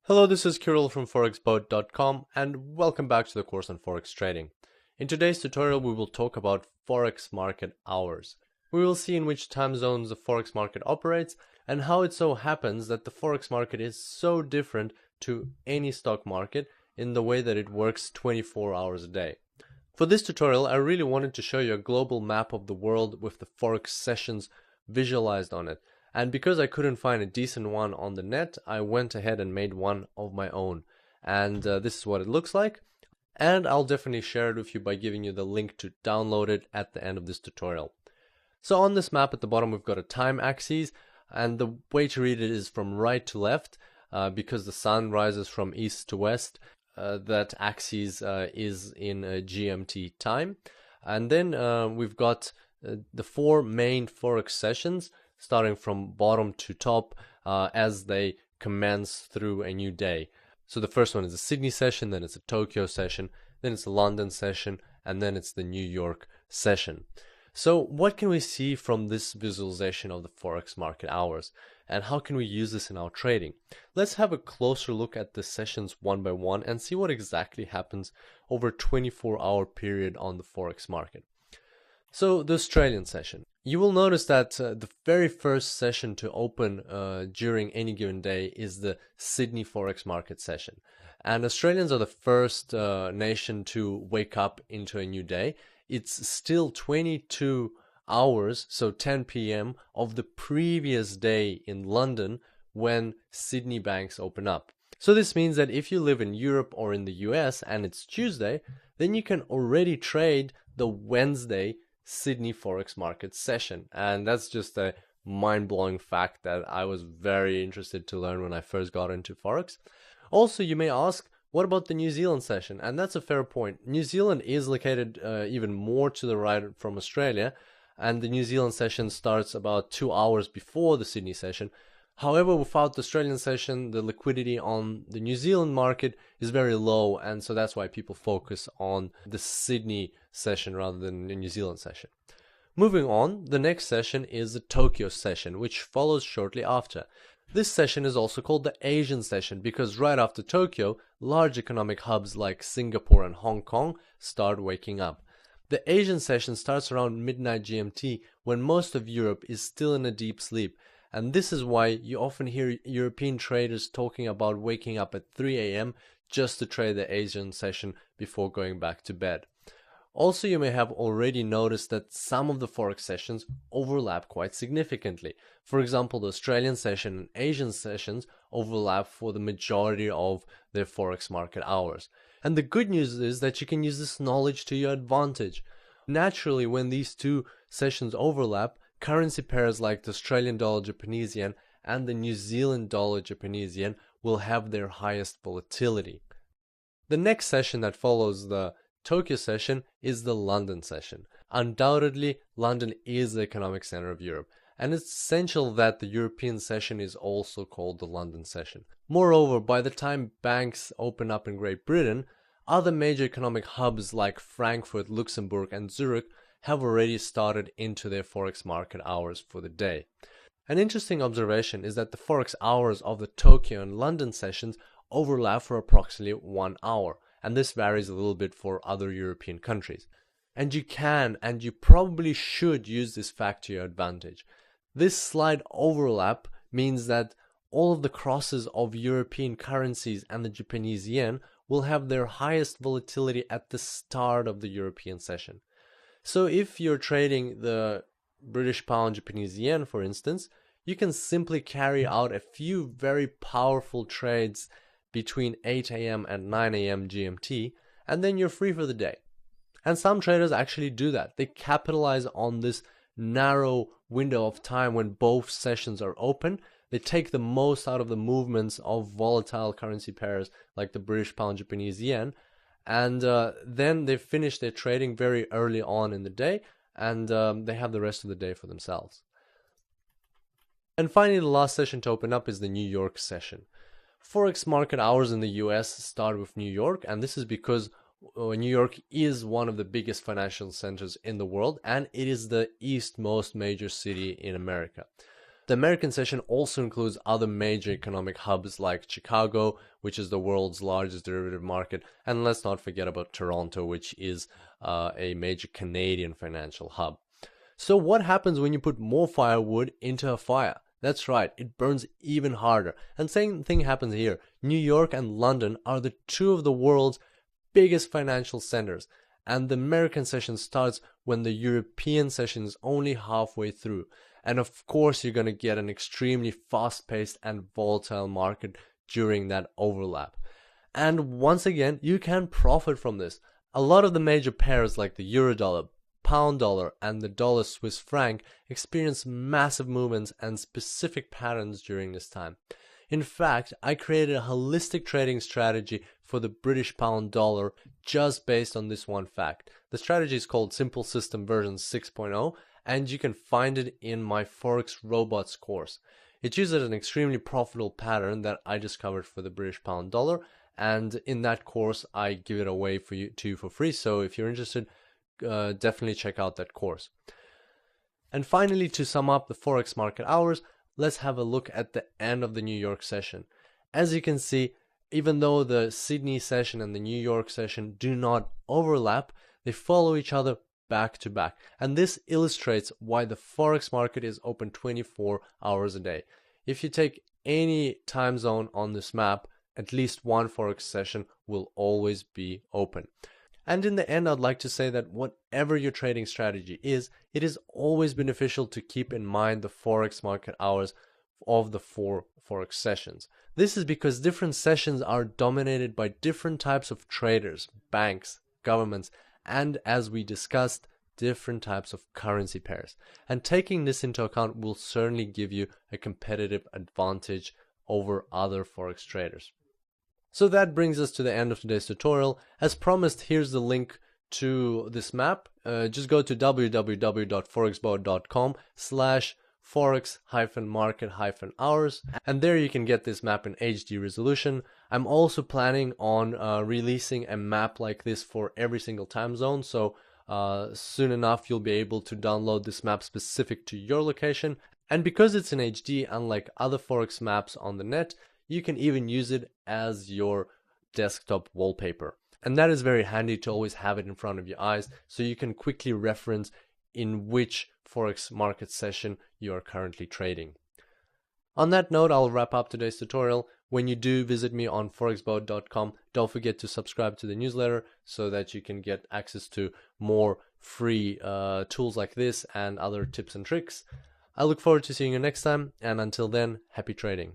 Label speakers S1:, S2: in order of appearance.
S1: Hello, this is Kirill from forexboat.com and welcome back to the course on Forex trading. In today's tutorial we will talk about Forex market hours. We will see in which time zones the Forex market operates and how it so happens that the Forex market is so different to any stock market in the way that it works 24 hours a day. For this tutorial I really wanted to show you a global map of the world with the Forex sessions visualized on it. And because I couldn't find a decent one on the net, I went ahead and made one of my own. And this is what it looks like. And I'll definitely share it with you by giving you the link to download it at the end of this tutorial. So on this map at the bottom we've got a time axis, and the way to read it is from right to left because the sun rises from east to west. That axis is in GMT time. And then we've got the four main Forex sessions starting from bottom to top as they commence through a new day. So the first one is a Sydney session, then it's a Tokyo session, then it's a London session, and then it's the New York session. So what can we see from this visualization of the Forex market hours, and how can we use this in our trading? Let's have a closer look at the sessions one by one and see what exactly happens over a 24-hour period on the Forex market. So the Australian session. You will notice that the very first session to open during any given day is the Sydney Forex market session. And Australians are the first nation to wake up into a new day. It's still 22 hours, so 10 p.m. of the previous day in London when Sydney banks open up. So this means that if you live in Europe or in the US and it's Tuesday, then you can already trade the Wednesday Sydney Forex market session. And that's just a mind-blowing fact that I was very interested to learn when I first got into Forex. Also, you may ask, what about the New Zealand session? And that's a fair point. New Zealand is located even more to the right from Australia, and the New Zealand session starts about 2 hours before the Sydney session. However, without the Australian session, the liquidity on the New Zealand market is very low, and so that's why people focus on the Sydney session rather than the New Zealand session. Moving on, the next session is the Tokyo session, which follows shortly after. This session is also called the Asian session because right after Tokyo, large economic hubs like Singapore and Hong Kong start waking up. The Asian session starts around midnight GMT when most of Europe is still in a deep sleep. And this is why you often hear European traders talking about waking up at 3 a.m. just to trade the Asian session before going back to bed. Also, you may have already noticed that some of the Forex sessions overlap quite significantly. For example, the Australian session and Asian sessions overlap for the majority of their Forex market hours. And the good news is that you can use this knowledge to your advantage. Naturally, when these two sessions overlap, currency pairs like the Australian dollar Japanese yen and the New Zealand dollar Japanese yen will have their highest volatility. The next session that follows the Tokyo session is the London session. Undoubtedly, London is the economic center of Europe, and it's essential that the European session is also called the London session. Moreover, by the time banks open up in Great Britain, other major economic hubs like Frankfurt, Luxembourg, and Zurich have already started into their Forex market hours for the day. An interesting observation is that the Forex hours of the Tokyo and London sessions overlap for approximately 1 hour, and this varies a little bit for other European countries. And you can, and you probably should use this fact to your advantage. This slight overlap means that all of the crosses of European currencies and the Japanese yen will have their highest volatility at the start of the European session. So if you're trading the British pound Japanese yen, for instance, you can simply carry out a few very powerful trades between 8 a.m. and 9 a.m. GMT, and then you're free for the day. And some traders actually do that. They capitalize on this narrow window of time when both sessions are open. They take the most out of the movements of volatile currency pairs like the British pound Japanese yen, and then they finish their trading very early on in the day, and they have the rest of the day for themselves. And finally, the last session to open up is the New York session. Forex market hours in the US start with New York, and this is because New York is one of the biggest financial centers in the world, and it is the eastmost major city in America. The American session also includes other major economic hubs like Chicago, which is the world's largest derivative market, and let's not forget about Toronto, which is a major Canadian financial hub. So what happens when you put more firewood into a fire? That's right, it burns even harder. And same thing happens here. New York and London are the two of the world's biggest financial centers, and the American session starts when the European session is only halfway through. And of course, you're going to get an extremely fast-paced and volatile market during that overlap. And once again, you can profit from this. A lot of the major pairs like the euro dollar, pound dollar, and the dollar Swiss franc experience massive movements and specific patterns during this time. In fact, I created a holistic trading strategy for the British pound dollar just based on this one fact. The strategy is called Simple System version 6.0, and you can find it in my Forex Robots course. It uses an extremely profitable pattern that I discovered for the British pound dollar, and in that course I give it away to you for free. So if you're interested, definitely check out that course. And finally, to sum up the Forex market hours, let's have a look at the end of the New York session. As you can see, even though the Sydney session and the New York session do not overlap, they follow each other back to back. And this illustrates why the Forex market is open 24 hours a day. If you take any time zone on this map, at least one Forex session will always be open. And in the end, I'd like to say that whatever your trading strategy is, it is always beneficial to keep in mind the Forex market hours of the 4 Forex sessions. This is because different sessions are dominated by different types of traders, banks, governments, and as we discussed, different types of currency pairs. And taking this into account will certainly give you a competitive advantage over other Forex traders. So that brings us to the end of today's tutorial. As promised, here's the link to this map. Just go to www.forexbot.com/forex-market-hours, and there you can get this map in HD resolution. I'm also planning on releasing a map like this for every single time zone, so soon enough you'll be able to download this map specific to your location. And because it's in HD, unlike other Forex maps on the net, you can even use it as your desktop wallpaper. And that is very handy to always have it in front of your eyes, so you can quickly reference in which Forex market session you are currently trading. On that note, I'll wrap up today's tutorial. When you do visit me on forexbot.com, don't forget to subscribe to the newsletter so that you can get access to more free tools like this and other tips and tricks. I look forward to seeing you next time, and until then, happy trading.